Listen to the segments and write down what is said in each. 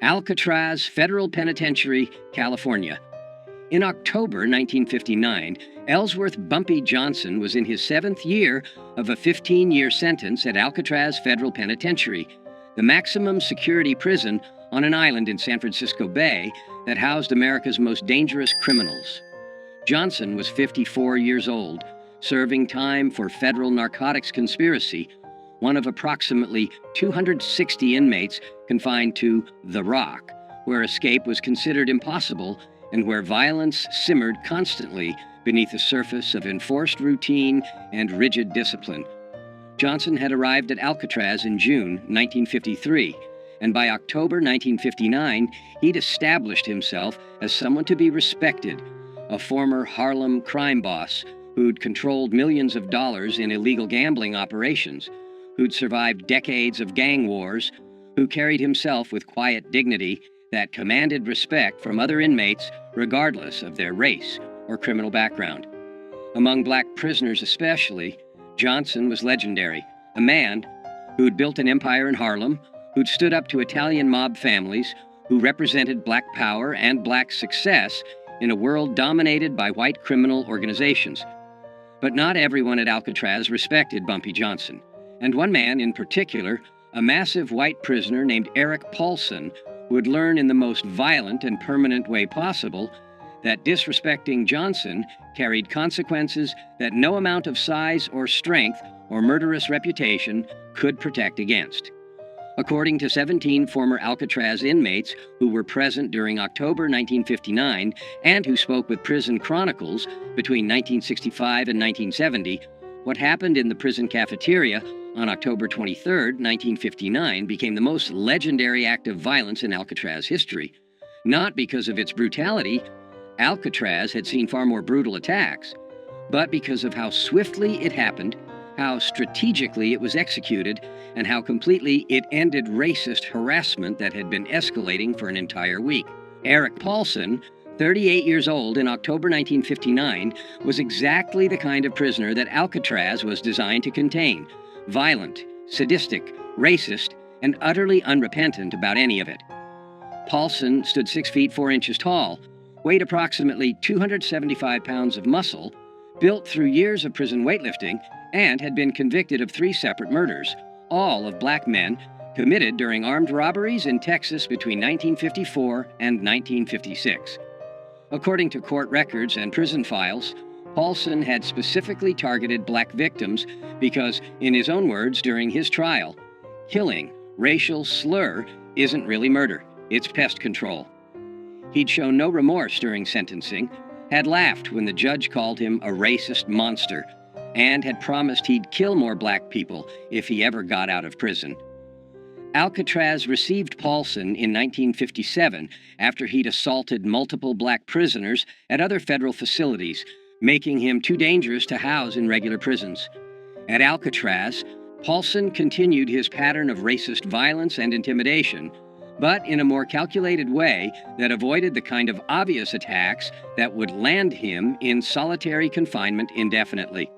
Alcatraz Federal Penitentiary, California. In October 1959, Ellsworth Bumpy Johnson was in his 7th year of a 15-year sentence at Alcatraz Federal Penitentiary, the maximum security prison on an island in San Francisco Bay that housed America's most dangerous criminals. Johnson was 54 years old, serving time for federal narcotics conspiracy, one of approximately 260 inmates confined to The Rock, where escape was considered impossible and where violence simmered constantly beneath the surface of enforced routine and rigid discipline. Johnson had arrived at Alcatraz in June 1953, and by October 1959, he'd established himself as someone to be respected, a former Harlem crime boss who'd controlled millions of dollars in illegal gambling operations, who'd survived decades of gang wars, who carried himself with quiet dignity that commanded respect from other inmates regardless of their race or criminal background. Among black prisoners especially, Johnson was legendary, a man who'd built an empire in Harlem, who'd stood up to Italian mob families, who represented black power and black success in a world dominated by white criminal organizations. But not everyone at Alcatraz respected Bumpy Johnson, and one man in particular, a massive white prisoner named Eric Paulson, would learn in the most violent and permanent way possible that disrespecting Johnson carried consequences that no amount of size or strength or murderous reputation could protect against. According to 17 former Alcatraz inmates who were present during October 1959 and who spoke with Prison Chronicles between 1965 and 1970, what happened in the prison cafeteria on October 23, 1959, became the most legendary act of violence in Alcatraz history. Not because of its brutality — Alcatraz had seen far more brutal attacks — but because of how swiftly it happened, how strategically it was executed, and how completely it ended racist harassment that had been escalating for an entire week. Eric Paulson, 38 years old in October 1959, was exactly the kind of prisoner that Alcatraz was designed to contain: violent, sadistic, racist, and utterly unrepentant about any of it. Paulson stood 6 feet 4 inches tall, weighed approximately 275 pounds of muscle, built through years of prison weightlifting, and had been convicted of 3 separate murders, all of black men, committed during armed robberies in Texas between 1954 and 1956. According to court records and prison files, Paulson had specifically targeted black victims because, in his own words during his trial, killing, racial slur, isn't really murder, it's pest control. He'd shown no remorse during sentencing, had laughed when the judge called him a racist monster, and had promised he'd kill more black people if he ever got out of prison. Alcatraz received Paulson in 1957 after he'd assaulted multiple black prisoners at other federal facilities, making him too dangerous to house in regular prisons. At Alcatraz, Paulson continued his pattern of racist violence and intimidation, but in a more calculated way that avoided the kind of obvious attacks that would land him in solitary confinement indefinitely.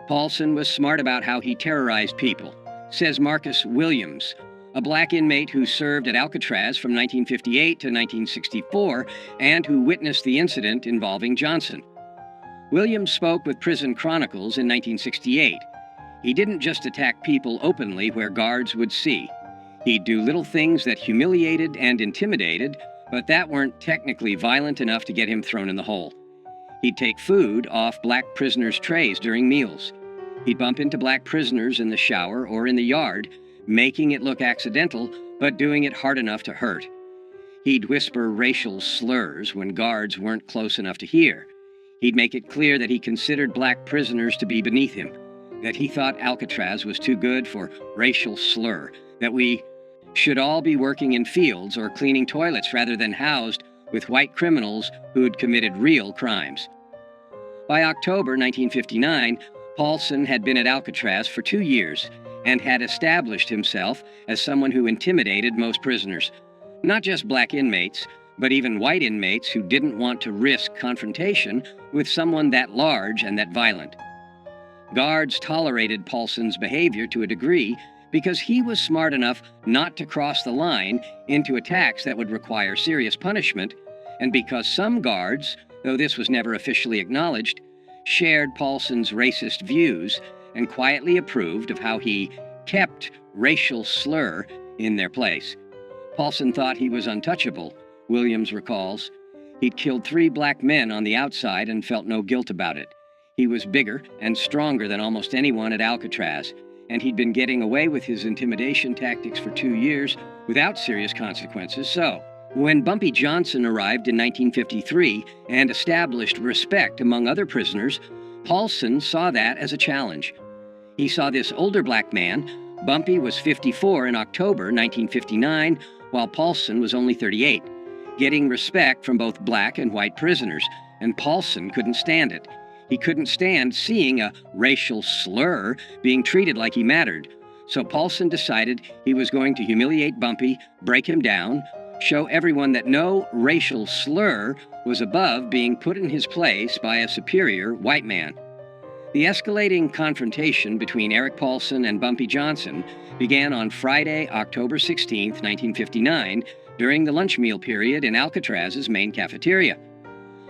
Paulson was smart about how he terrorized people, says Marcus Williams, a black inmate who served at Alcatraz from 1958 to 1964 and who witnessed the incident involving Johnson. Williams spoke with Prison Chronicles in 1968. He didn't just attack people openly where guards would see. He'd do little things that humiliated and intimidated, but that weren't technically violent enough to get him thrown in the hole. He'd take food off black prisoners' trays during meals. He'd bump into black prisoners in the shower or in the yard, making it look accidental, but doing it hard enough to hurt. He'd whisper racial slurs when guards weren't close enough to hear. He'd make it clear that he considered black prisoners to be beneath him, that he thought Alcatraz was too good for racial slur, that we should all be working in fields or cleaning toilets rather than housed with white criminals who'd committed real crimes. By October 1959, Paulson had been at Alcatraz for 2 years and had established himself as someone who intimidated most prisoners, not just black inmates, but even white inmates who didn't want to risk confrontation with someone that large and that violent. Guards tolerated Paulson's behavior to a degree because he was smart enough not to cross the line into attacks that would require serious punishment, and because some guards, though this was never officially acknowledged, shared Paulson's racist views and quietly approved of how he kept racial slur in their place. Paulson thought he was untouchable, Williams recalls. He'd killed 3 black men on the outside and felt no guilt about it. He was bigger and stronger than almost anyone at Alcatraz, and he'd been getting away with his intimidation tactics for 2 years without serious consequences. So, when Bumpy Johnson arrived in 1953 and established respect among other prisoners, Paulson saw that as a challenge. He saw this older black man. Bumpy was 54 in October 1959, while Paulson was only 38, getting respect from both black and white prisoners, and Paulson couldn't stand it. He couldn't stand seeing a racial slur being treated like he mattered. So Paulson decided he was going to humiliate Bumpy, break him down, show everyone that no racial slur was above being put in his place by a superior white man. The escalating confrontation between Eric Paulson and Bumpy Johnson began on Friday, October 16, 1959, during the lunch meal period in Alcatraz's main cafeteria.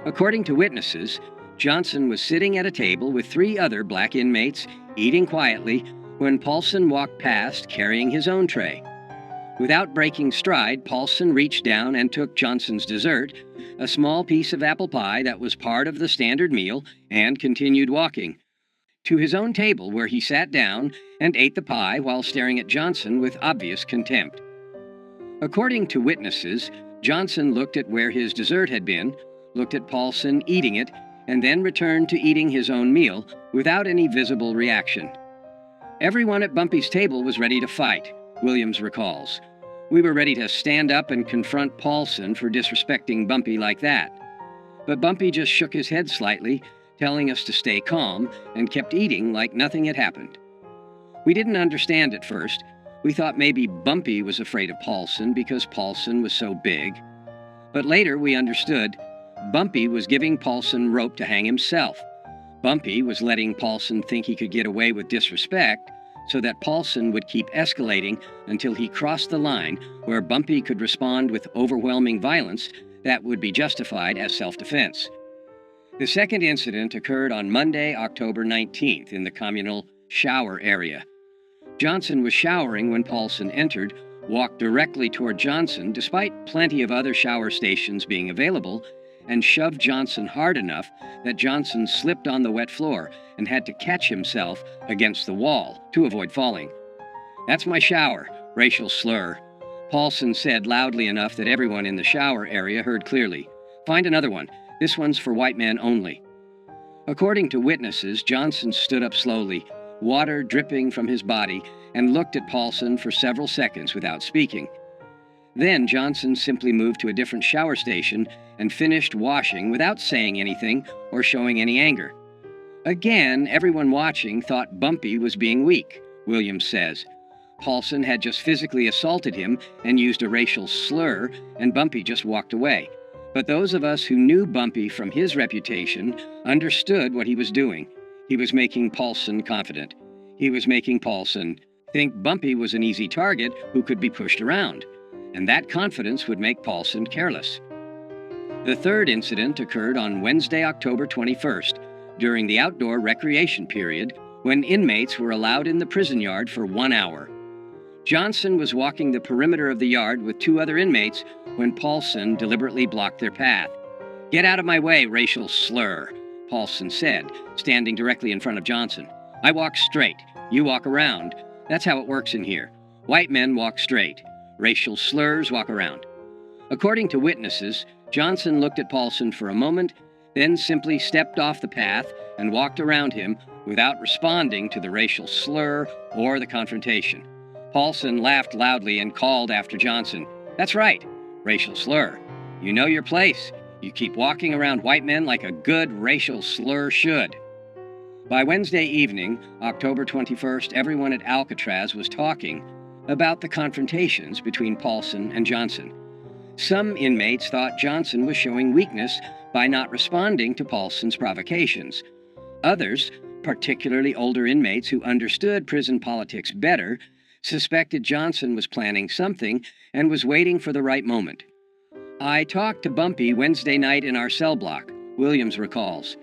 According to witnesses, Johnson was sitting at a table with 3 other black inmates, eating quietly, when Paulson walked past carrying his own tray. Without breaking stride, Paulson reached down and took Johnson's dessert, a small piece of apple pie that was part of the standard meal, and continued walking to his own table, where he sat down and ate the pie while staring at Johnson with obvious contempt. According to witnesses, Johnson looked at where his dessert had been, looked at Paulson eating it, and then returned to eating his own meal without any visible reaction. Everyone at Bumpy's table was ready to fight, Williams recalls. We were ready to stand up and confront Paulson for disrespecting Bumpy like that. But Bumpy just shook his head slightly, telling us to stay calm, and kept eating like nothing had happened. We didn't understand at first. We thought maybe Bumpy was afraid of Paulson because Paulson was so big. But later we understood Bumpy was giving Paulson rope to hang himself. Bumpy was letting Paulson think he could get away with disrespect so that Paulson would keep escalating until he crossed the line where Bumpy could respond with overwhelming violence that would be justified as self-defense. The second incident occurred on Monday, October 19th, in the communal shower area. Johnson was showering when Paulson entered, walked directly toward Johnson despite plenty of other shower stations being available, and shoved Johnson hard enough that Johnson slipped on the wet floor and had to catch himself against the wall to avoid falling. "That's my shower," racial slur, Paulson said loudly enough that everyone in the shower area heard clearly. "Find another one. This one's for white men only." According to witnesses, Johnson stood up slowly, water dripping from his body, and looked at Paulson for several seconds without speaking. Then Johnson simply moved to a different shower station and finished washing without saying anything or showing any anger. Again, everyone watching thought Bumpy was being weak, Williams says. Paulson had just physically assaulted him and used a racial slur, and Bumpy just walked away. But those of us who knew Bumpy from his reputation understood what he was doing. He was making Paulson confident. He was making Paulson think Bumpy was an easy target who could be pushed around, and that confidence would make Paulson careless. The third incident occurred on Wednesday, October 21st, during the outdoor recreation period, when inmates were allowed in the prison yard for 1 hour. Johnson was walking the perimeter of the yard with 2 other inmates when Paulson deliberately blocked their path. "Get out of my way, racial slur," Paulson said, standing directly in front of Johnson. "I walk straight. You walk around. That's how it works in here. White men walk straight. Racial slurs walk around." According to witnesses, Johnson looked at Paulson for a moment, then simply stepped off the path and walked around him without responding to the racial slur or the confrontation. Paulson laughed loudly and called after Johnson, "That's right, racial slur. You know your place. You keep walking around white men like a good racial slur should." By Wednesday evening, October 21st, everyone at Alcatraz was talking about the confrontations between Paulson and Johnson. Some inmates thought Johnson was showing weakness by not responding to Paulson's provocations. Others, particularly older inmates who understood prison politics better, suspected Johnson was planning something and was waiting for the right moment. "I talked to Bumpy Wednesday night in our cell block," Williams recalls.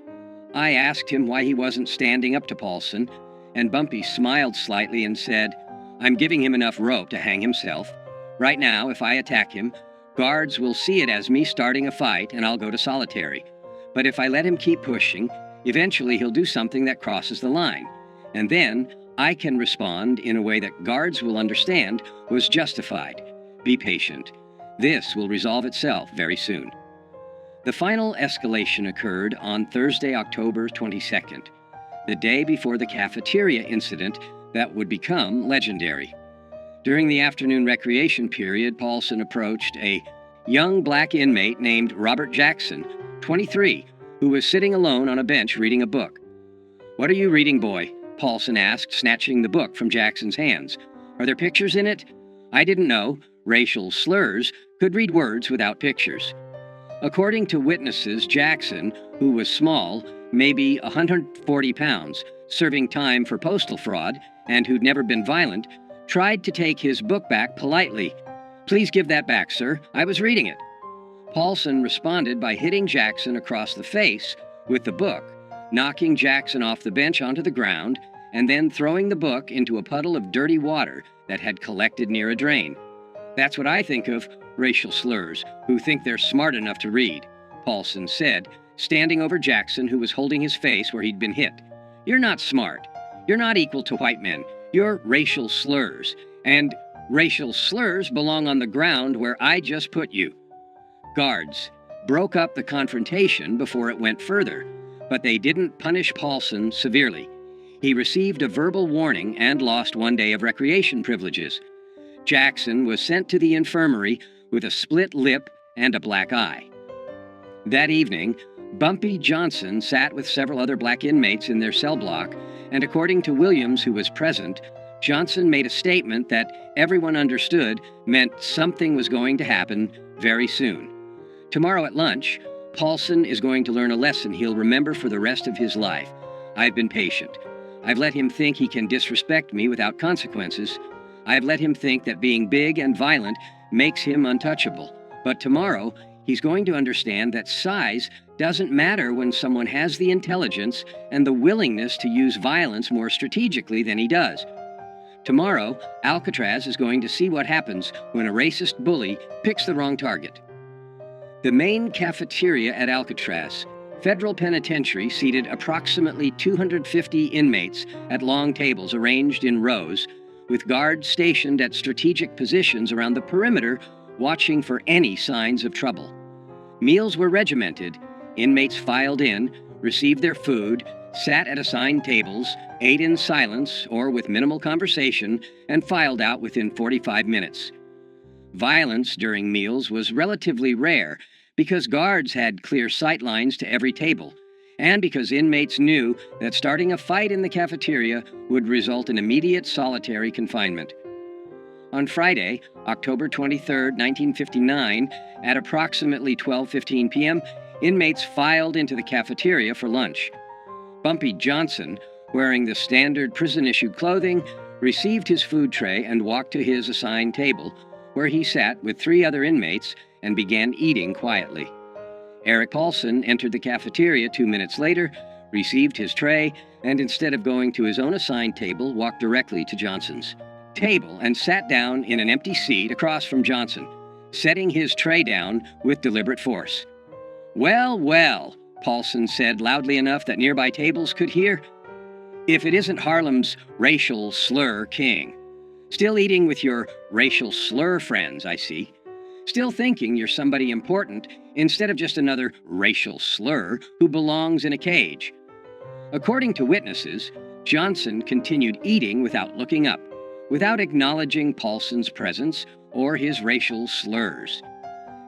"I asked him why he wasn't standing up to Paulson, and Bumpy smiled slightly and said, 'I'm giving him enough rope to hang himself. Right now, if I attack him, guards will see it as me starting a fight and I'll go to solitary. But if I let him keep pushing, eventually he'll do something that crosses the line. And then I can respond in a way that guards will understand was justified. Be patient. This will resolve itself very soon.'" The final escalation occurred on Thursday, October 22nd, the day before the cafeteria incident that would become legendary. During the afternoon recreation period, Paulson approached a young black inmate named Robert Jackson, 23, who was sitting alone on a bench reading a book. "What are you reading, boy?" Paulson asked, snatching the book from Jackson's hands. "Are there pictures in it?" "I didn't know racial slurs could read words without pictures." According to witnesses, Jackson, who was small, maybe 140 pounds, serving time for postal fraud, and who'd never been violent, tried to take his book back politely. "Please give that back, sir. I was reading it." Paulson responded by hitting Jackson across the face with the book, knocking Jackson off the bench onto the ground, and then throwing the book into a puddle of dirty water that had collected near a drain. "That's what I think of racial slurs who think they're smart enough to read," Paulson said, standing over Jackson, who was holding his face where he'd been hit. "You're not smart. You're not equal to white men. You're racial slurs. And racial slurs belong on the ground where I just put you." Guards broke up the confrontation before it went further, but they didn't punish Paulson severely. He received a verbal warning and lost 1 day of recreation privileges. Jackson was sent to the infirmary with a split lip and a black eye. That evening, Bumpy Johnson sat with several other black inmates in their cell block, and according to Williams, who was present, Johnson made a statement that everyone understood meant something was going to happen very soon. Tomorrow at lunch, Paulson is going to learn a lesson he'll remember for the rest of his life. I've been patient. I've let him think he can disrespect me without consequences. I've let him think that being big and violent makes him untouchable. But tomorrow, he's going to understand that size doesn't matter when someone has the intelligence and the willingness to use violence more strategically than he does. Tomorrow, Alcatraz is going to see what happens when a racist bully picks the wrong target. The main cafeteria at Alcatraz, Federal Penitentiary, seated approximately 250 inmates at long tables arranged in rows, with guards stationed at strategic positions around the perimeter, watching for any signs of trouble. Meals were regimented. Inmates filed in, received their food, sat at assigned tables, ate in silence or with minimal conversation, and filed out within 45 minutes. Violence during meals was relatively rare because guards had clear sight lines to every table, and because inmates knew that starting a fight in the cafeteria would result in immediate solitary confinement. On Friday, October 23, 1959, at approximately 12:15 p.m., inmates filed into the cafeteria for lunch. Bumpy Johnson, wearing the standard prison-issued clothing, received his food tray and walked to his assigned table, where he sat with 3 other inmates and began eating quietly. Eric Paulson entered the cafeteria 2 minutes later, received his tray, and instead of going to his own assigned table, walked directly to Johnson's table and sat down in an empty seat across from Johnson, setting his tray down with deliberate force. "Well, well," Paulson said loudly enough that nearby tables could hear. "If it isn't Harlem's racial slur king. Still eating with your racial slur friends, I see. Still thinking you're somebody important instead of just another racial slur who belongs in a cage." According to witnesses, Johnson continued eating without looking up, without acknowledging Paulson's presence or his racial slurs.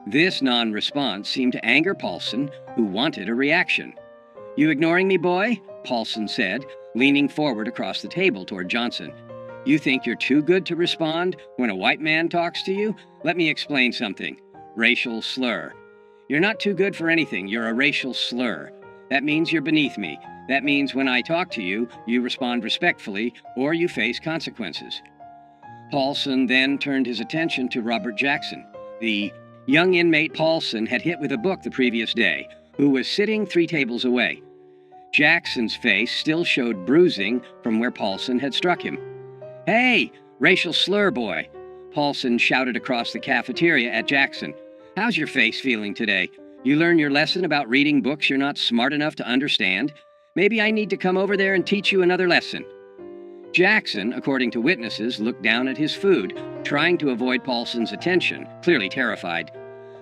This non-response seemed to anger Paulson, who wanted a reaction. "You ignoring me, boy?" Paulson said, leaning forward across the table toward Johnson. "You think you're too good to respond when a white man talks to you? Let me explain something. Racial slur. You're not too good for anything. You're a racial slur. That means you're beneath me. That means when I talk to you, you respond respectfully or you face consequences." Paulson then turned his attention to Robert Jackson, the young inmate Paulson had hit with a book the previous day, who was sitting 3 tables away. Jackson's face still showed bruising from where Paulson had struck him. "Hey, racial slur boy," Paulson shouted across the cafeteria at Jackson. "How's your face feeling today? You learn your lesson about reading books you're not smart enough to understand? Maybe I need to come over there and teach you another lesson." Jackson, according to witnesses, looked down at his food, trying to avoid Paulson's attention, clearly terrified.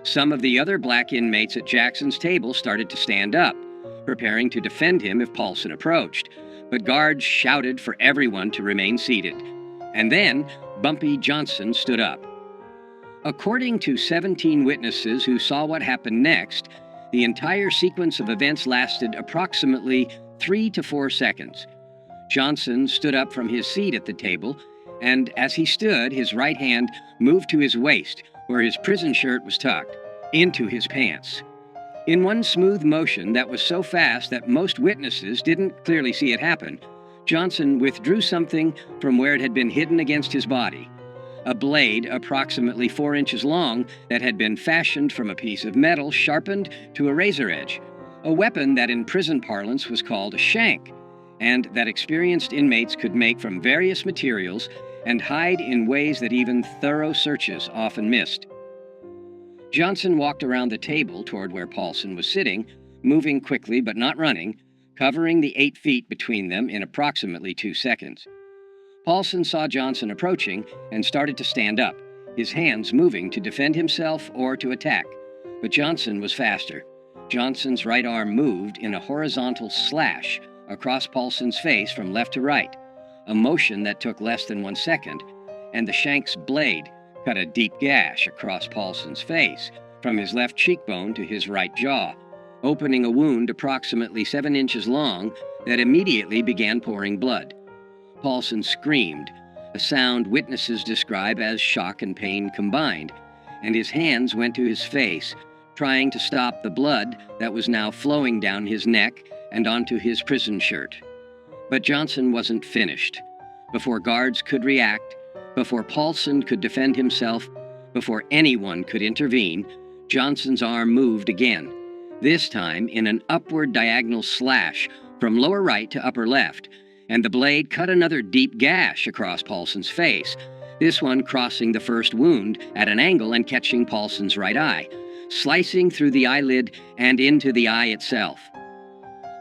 Some of the other black inmates at Jackson's table started to stand up, preparing to defend him if Paulson approached, but guards shouted for everyone to remain seated. And then Bumpy Johnson stood up. According to 17 witnesses who saw what happened next, the entire sequence of events lasted approximately 3 to 4 seconds. Johnson stood up from his seat at the table, and as he stood, his right hand moved to his waist, where his prison shirt was tucked, into his pants. In one smooth motion that was so fast that most witnesses didn't clearly see it happen, Johnson withdrew something from where it had been hidden against his body. A blade approximately 4 inches long that had been fashioned from a piece of metal sharpened to a razor edge, a weapon that in prison parlance was called a shank, and that experienced inmates could make from various materials and hide in ways that even thorough searches often missed. Johnson walked around the table toward where Paulson was sitting, moving quickly but not running, covering the 8 feet between them in approximately 2 seconds. Paulson saw Johnson approaching and started to stand up, his hands moving to defend himself or to attack. But Johnson was faster. Johnson's right arm moved in a horizontal slash across Paulson's face from left to right, a motion that took less than 1 second, and the shank's blade cut a deep gash across Paulson's face from his left cheekbone to his right jaw, opening a wound approximately 7 inches long that immediately began pouring blood. Paulson screamed, a sound witnesses describe as shock and pain combined, and his hands went to his face, trying to stop the blood that was now flowing down his neck and onto his prison shirt. But Johnson wasn't finished. Before guards could react, before Paulson could defend himself, before anyone could intervene, Johnson's arm moved again, this time in an upward diagonal slash from lower right to upper left, and the blade cut another deep gash across Paulson's face, this one crossing the first wound at an angle and catching Paulson's right eye, slicing through the eyelid and into the eye itself.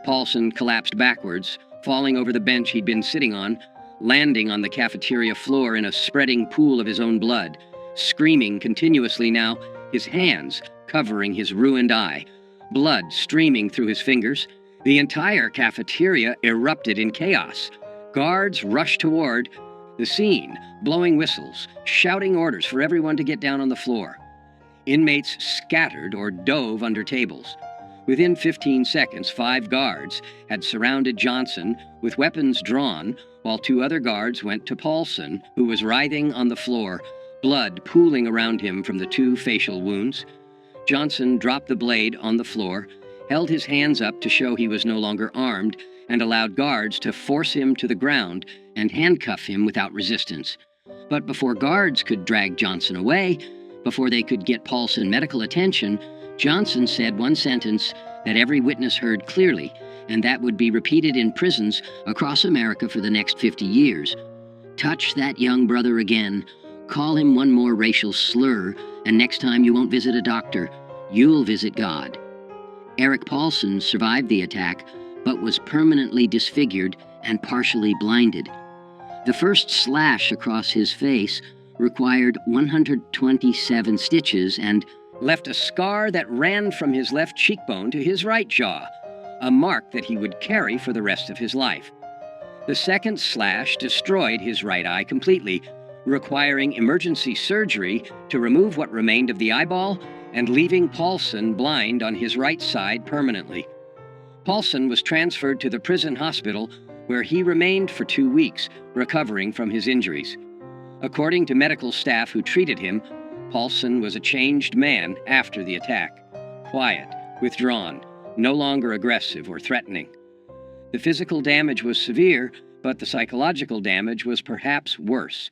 Paulson collapsed backwards, falling over the bench he'd been sitting on, landing on the cafeteria floor in a spreading pool of his own blood, screaming continuously now, his hands covering his ruined eye, blood streaming through his fingers. The entire cafeteria erupted in chaos. Guards rushed toward the scene, blowing whistles, shouting orders for everyone to get down on the floor. Inmates scattered or dove under tables. Within 15 seconds, 5 guards had surrounded Johnson with weapons drawn, while 2 other guards went to Paulson, who was writhing on the floor, blood pooling around him from the 2 facial wounds. Johnson dropped the blade on the floor, held his hands up to show he was no longer armed, and allowed guards to force him to the ground and handcuff him without resistance. But before guards could drag Johnson away, before they could get Paulson medical attention, Johnson said one sentence that every witness heard clearly, and that would be repeated in prisons across America for the next 50 years. "Touch that young brother again, call him one more racial slur, and next time you won't visit a doctor, you'll visit God." Eric Paulson survived the attack, but was permanently disfigured and partially blinded. The first slash across his face required 127 stitches and left a scar that ran from his left cheekbone to his right jaw, a mark that he would carry for the rest of his life. The second slash destroyed his right eye completely, requiring emergency surgery to remove what remained of the eyeball and leaving Paulson blind on his right side permanently. Paulson was transferred to the prison hospital, where he remained for 2 weeks, recovering from his injuries. According to medical staff who treated him, Paulson was a changed man after the attack. Quiet, withdrawn, no longer aggressive or threatening. The physical damage was severe, but the psychological damage was perhaps worse.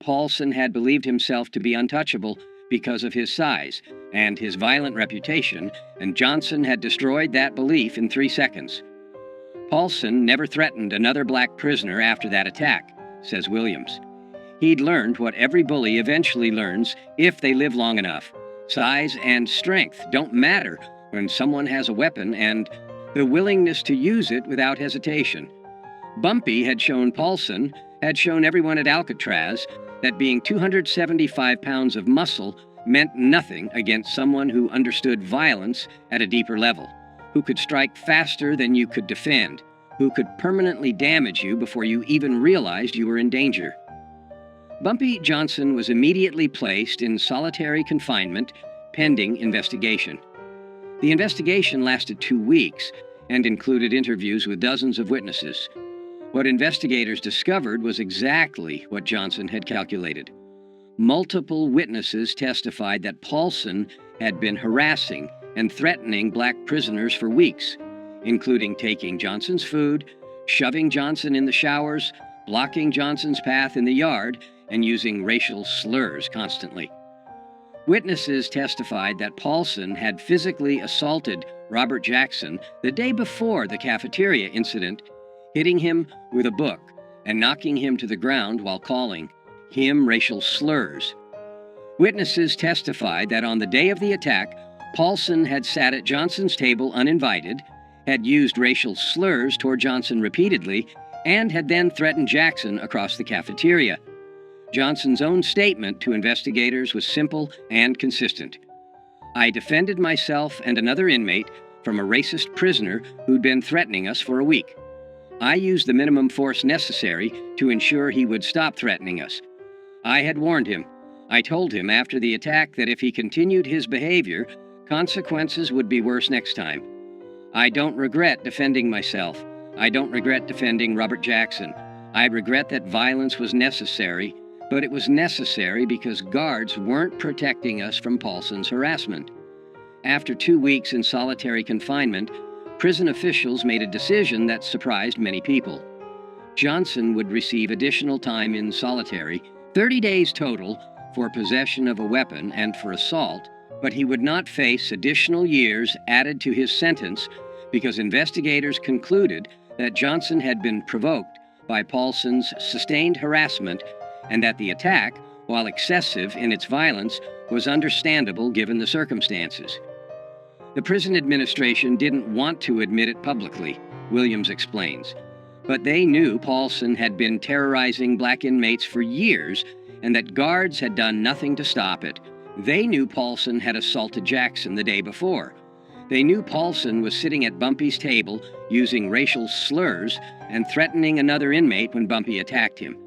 Paulson had believed himself to be untouchable because of his size and his violent reputation, and Johnson had destroyed that belief in 3 seconds. Paulson never threatened another black prisoner after that attack, says Williams. He'd learned what every bully eventually learns if they live long enough. Size and strength don't matter when someone has a weapon, and the willingness to use it without hesitation. Bumpy had shown Paulson, had shown everyone at Alcatraz, that being 275 pounds of muscle meant nothing against someone who understood violence at a deeper level, who could strike faster than you could defend, who could permanently damage you before you even realized you were in danger. Bumpy Johnson was immediately placed in solitary confinement pending investigation. The investigation lasted 2 weeks and included interviews with dozens of witnesses. What investigators discovered was exactly what Johnson had calculated. Multiple witnesses testified that Paulson had been harassing and threatening black prisoners for weeks, including taking Johnson's food, shoving Johnson in the showers, blocking Johnson's path in the yard, and using racial slurs constantly. Witnesses testified that Paulson had physically assaulted Robert Jackson the day before the cafeteria incident, hitting him with a book and knocking him to the ground while calling him racial slurs. Witnesses testified that on the day of the attack, Paulson had sat at Johnson's table uninvited, had used racial slurs toward Johnson repeatedly, and had then threatened Jackson across the cafeteria. Johnson's own statement to investigators was simple and consistent. "I defended myself and another inmate from a racist prisoner who'd been threatening us for a week. I used the minimum force necessary to ensure he would stop threatening us. I had warned him. I told him after the attack that if he continued his behavior, consequences would be worse next time. I don't regret defending myself. I don't regret defending Robert Jackson. I regret that violence was necessary, but it was necessary because guards weren't protecting us from Paulson's harassment." After 2 weeks in solitary confinement, prison officials made a decision that surprised many people. Johnson would receive additional time in solitary, 30 days total, for possession of a weapon and for assault, but he would not face additional years added to his sentence because investigators concluded that Johnson had been provoked by Paulson's sustained harassment and that the attack, while excessive in its violence, was understandable given the circumstances. The prison administration didn't want to admit it publicly, Williams explains, but they knew Paulson had been terrorizing black inmates for years and that guards had done nothing to stop it. They knew Paulson had assaulted Jackson the day before. They knew Paulson was sitting at Bumpy's table using racial slurs and threatening another inmate when Bumpy attacked him.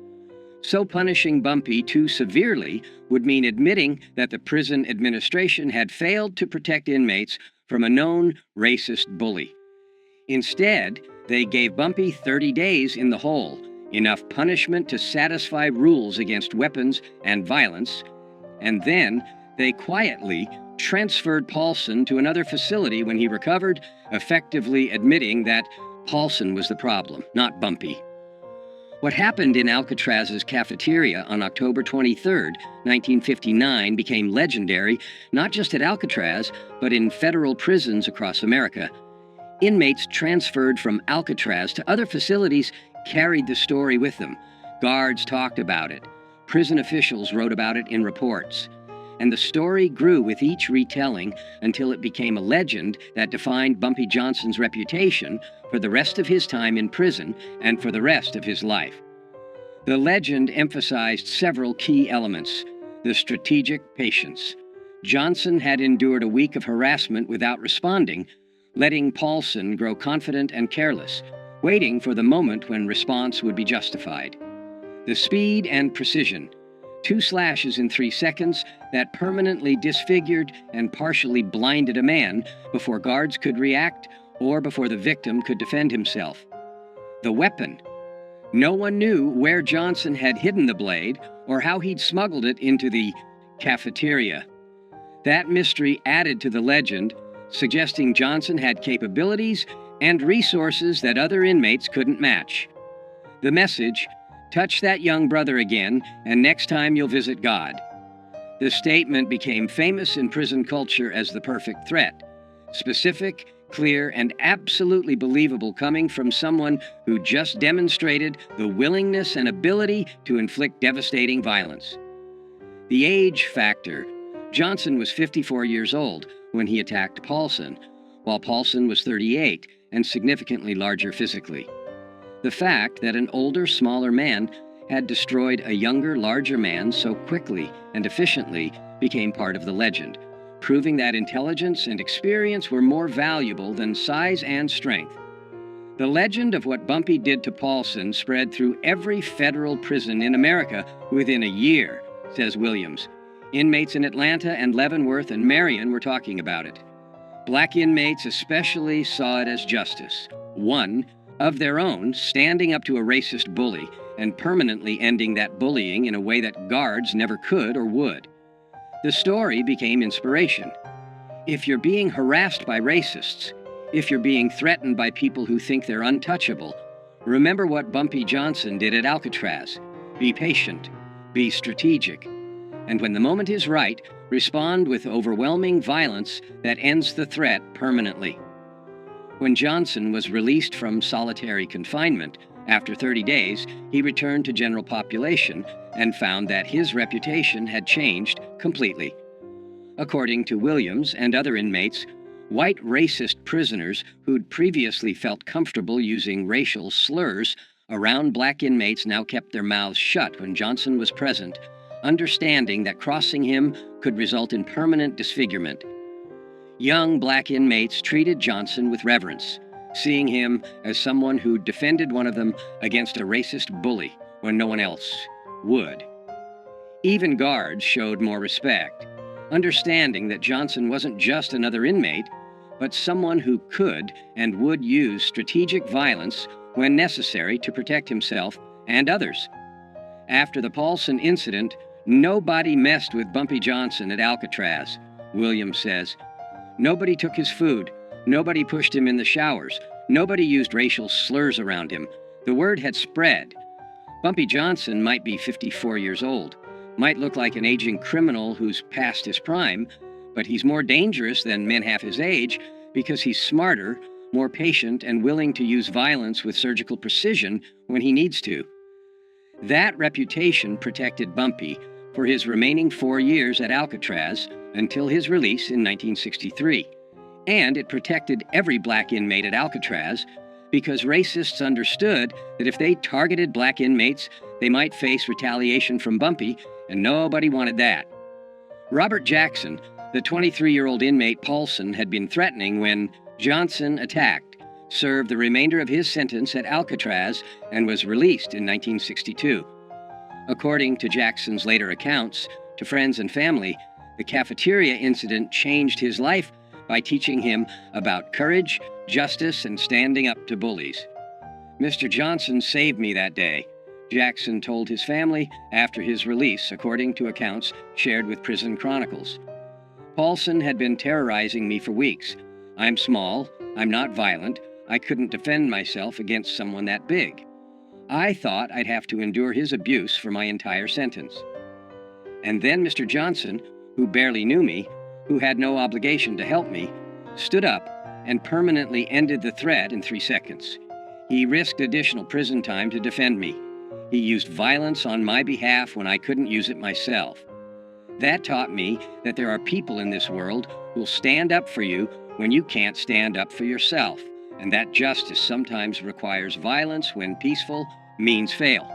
So punishing Bumpy too severely would mean admitting that the prison administration had failed to protect inmates from a known racist bully. Instead, they gave Bumpy 30 days in the hole, enough punishment to satisfy rules against weapons and violence, and then they quietly transferred Paulson to another facility when he recovered, effectively admitting that Paulson was the problem, not Bumpy. What happened in Alcatraz's cafeteria on October 23, 1959 became legendary not just at Alcatraz, but in federal prisons across America. Inmates transferred from Alcatraz to other facilities carried the story with them. Guards talked about it. Prison officials wrote about it in reports. And the story grew with each retelling until it became a legend that defined Bumpy Johnson's reputation for the rest of his time in prison and for the rest of his life. The legend emphasized several key elements. The strategic patience. Johnson had endured a week of harassment without responding, letting Paulson grow confident and careless, waiting for the moment when response would be justified. The speed and precision. 2 slashes in 3 seconds that permanently disfigured and partially blinded a man before guards could react or before the victim could defend himself. The weapon. No one knew where Johnson had hidden the blade or how he'd smuggled it into the cafeteria. That mystery added to the legend, suggesting Johnson had capabilities and resources that other inmates couldn't match. The message, "Touch that young brother again, and next time you'll visit God." The statement became famous in prison culture as the perfect threat. Specific, clear, and absolutely believable, coming from someone who just demonstrated the willingness and ability to inflict devastating violence. The age factor. Johnson was 54 years old when he attacked Paulson, while Paulson was 38 and significantly larger physically. The fact that an older, smaller man had destroyed a younger, larger man so quickly and efficiently became part of the legend, proving that intelligence and experience were more valuable than size and strength. The legend of what Bumpy did to Paulson spread through every federal prison in America within a year, says Williams. Inmates in Atlanta and Leavenworth and Marion were talking about it. Black inmates especially saw it as justice. One, of their own, standing up to a racist bully and permanently ending that bullying in a way that guards never could or would. The story became inspiration. If you're being harassed by racists, if you're being threatened by people who think they're untouchable, remember what Bumpy Johnson did at Alcatraz. Be patient, be strategic, and when the moment is right, respond with overwhelming violence that ends the threat permanently. When Johnson was released from solitary confinement, after 30 days, he returned to general population and found that his reputation had changed completely. According to Williams and other inmates, white racist prisoners who'd previously felt comfortable using racial slurs around black inmates now kept their mouths shut when Johnson was present, understanding that crossing him could result in permanent disfigurement. Young black inmates treated Johnson with reverence, seeing him as someone who defended one of them against a racist bully when no one else would. Even guards showed more respect, understanding that Johnson wasn't just another inmate, but someone who could and would use strategic violence when necessary to protect himself and others. After the Paulson incident, nobody messed with Bumpy Johnson at Alcatraz, Williams says. Nobody took his food. Nobody pushed him in the showers. Nobody used racial slurs around him. The word had spread. Bumpy Johnson might be 54 years old, might look like an aging criminal who's past his prime, but he's more dangerous than men half his age because he's smarter, more patient, and willing to use violence with surgical precision when he needs to. That reputation protected Bumpy for his remaining 4 years at Alcatraz until his release in 1963. And it protected every black inmate at Alcatraz because racists understood that if they targeted black inmates, they might face retaliation from Bumpy, and nobody wanted that. Robert Jackson, the 23-year-old inmate Paulson had been threatening when Johnson attacked, served the remainder of his sentence at Alcatraz and was released in 1962. According to Jackson's later accounts to friends and family, the cafeteria incident changed his life by teaching him about courage, justice, and standing up to bullies. "Mr. Johnson saved me that day," Jackson told his family after his release, according to accounts shared with Prison Chronicles. "Paulson had been terrorizing me for weeks. I'm small, I'm not violent, I couldn't defend myself against someone that big. I thought I'd have to endure his abuse for my entire sentence. And then Mr. Johnson, who barely knew me, who had no obligation to help me, stood up and permanently ended the threat in 3 seconds. He risked additional prison time to defend me. He used violence on my behalf when I couldn't use it myself. That taught me that there are people in this world who'll stand up for you when you can't stand up for yourself, and that justice sometimes requires violence when peaceful means fail."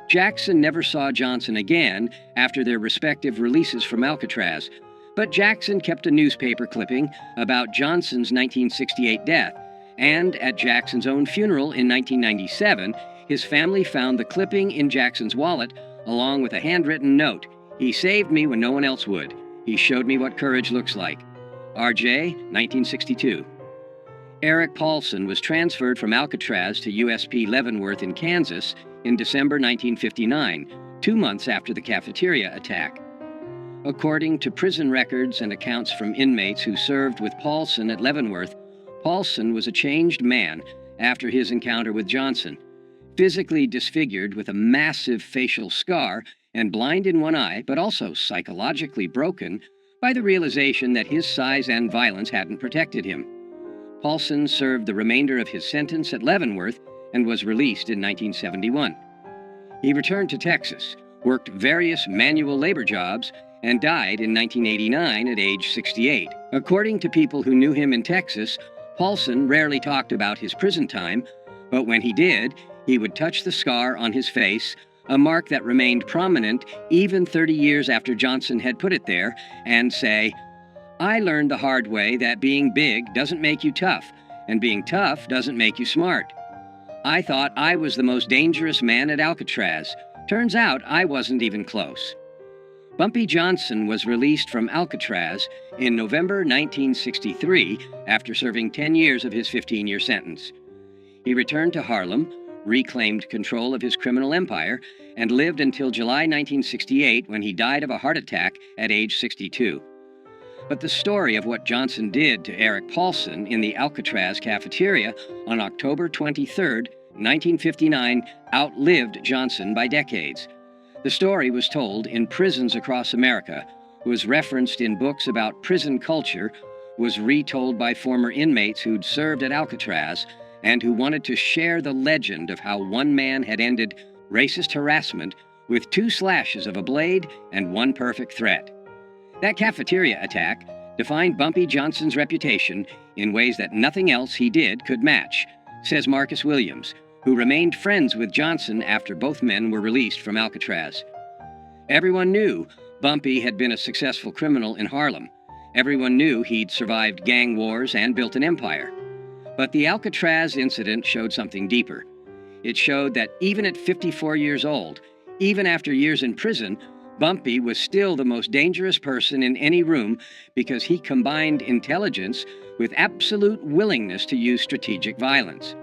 Jackson never saw Johnson again after their respective releases from Alcatraz, but Jackson kept a newspaper clipping about Johnson's 1968 death, and at Jackson's own funeral in 1997, his family found the clipping in Jackson's wallet along with a handwritten note. "He saved me when no one else would. He showed me what courage looks like." RJ, 1962. Eric Paulson was transferred from Alcatraz to USP Leavenworth in Kansas in December 1959, 2 months after the cafeteria attack. According to prison records and accounts from inmates who served with Paulson at Leavenworth, Paulson was a changed man after his encounter with Johnson. physically disfigured with a massive facial scar and blind in one eye, but also psychologically broken by the realization that his size and violence hadn't protected him. Paulson served the remainder of his sentence at Leavenworth and was released in 1971. He returned to Texas, worked various manual labor jobs, and died in 1989 at age 68. According to people who knew him in Texas, Paulson rarely talked about his prison time, but when he did, he would touch the scar on his face, a mark that remained prominent even 30 years after Johnson had put it there, and say, "I learned the hard way that being big doesn't make you tough, and being tough doesn't make you smart. I thought I was the most dangerous man at Alcatraz. Turns out I wasn't even close." Bumpy Johnson was released from Alcatraz in November 1963 after serving 10 years of his 15-year sentence. He returned to Harlem, reclaimed control of his criminal empire, and lived until July 1968 when he died of a heart attack at age 62. But the story of what Johnson did to Eric Paulson in the Alcatraz cafeteria on October 23, 1959, outlived Johnson by decades. The story was told in prisons across America, was referenced in books about prison culture, was retold by former inmates who'd served at Alcatraz, and who wanted to share the legend of how one man had ended racist harassment with 2 slashes of a blade and 1 perfect threat. That cafeteria attack defined Bumpy Johnson's reputation in ways that nothing else he did could match, says Marcus Williams, who remained friends with Johnson after both men were released from Alcatraz. Everyone knew Bumpy had been a successful criminal in Harlem. Everyone knew he'd survived gang wars and built an empire. But the Alcatraz incident showed something deeper. It showed that even at 54 years old, even after years in prison, Bumpy was still the most dangerous person in any room because he combined intelligence with absolute willingness to use strategic violence.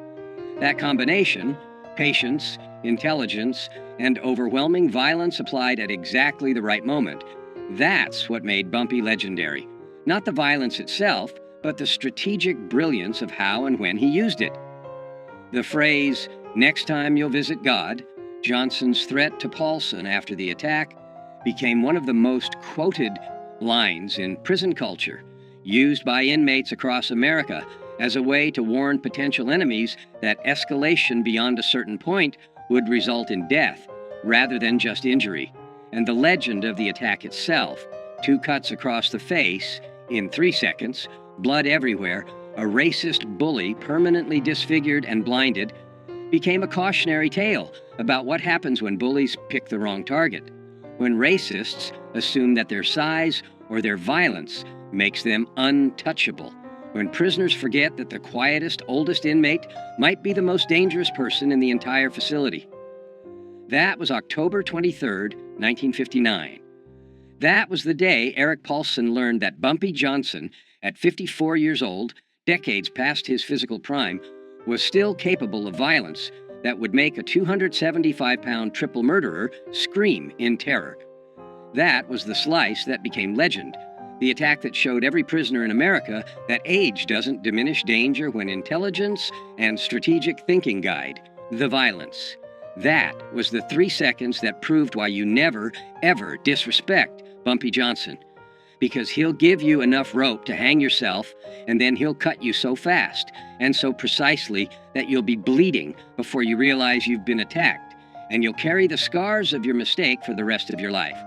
That combination, patience, intelligence, and overwhelming violence applied at exactly the right moment, that's what made Bumpy legendary. Not the violence itself, but the strategic brilliance of how and when he used it. The phrase, "Next time you'll visit God," Johnson's threat to Paulson after the attack, became one of the most quoted lines in prison culture, used by inmates across America as a way to warn potential enemies that escalation beyond a certain point would result in death rather than just injury. And the legend of the attack itself, 2 cuts across the face in 3 seconds, blood everywhere, a racist bully permanently disfigured and blinded, became a cautionary tale about what happens when bullies pick the wrong target, when racists assume that their size or their violence makes them untouchable, when prisoners forget that the quietest, oldest inmate might be the most dangerous person in the entire facility. That was October 23, 1959. That was the day Eric Paulson learned that Bumpy Johnson, at 54 years old, decades past his physical prime, was still capable of violence that would make a 275-pound triple murderer scream in terror. That was the slice that became legend, the attack that showed every prisoner in America that age doesn't diminish danger when intelligence and strategic thinking guide the violence. That was the 3 seconds that proved why you never, ever disrespect Bumpy Johnson. Because he'll give you enough rope to hang yourself, and then he'll cut you so fast and so precisely that you'll be bleeding before you realize you've been attacked, and you'll carry the scars of your mistake for the rest of your life.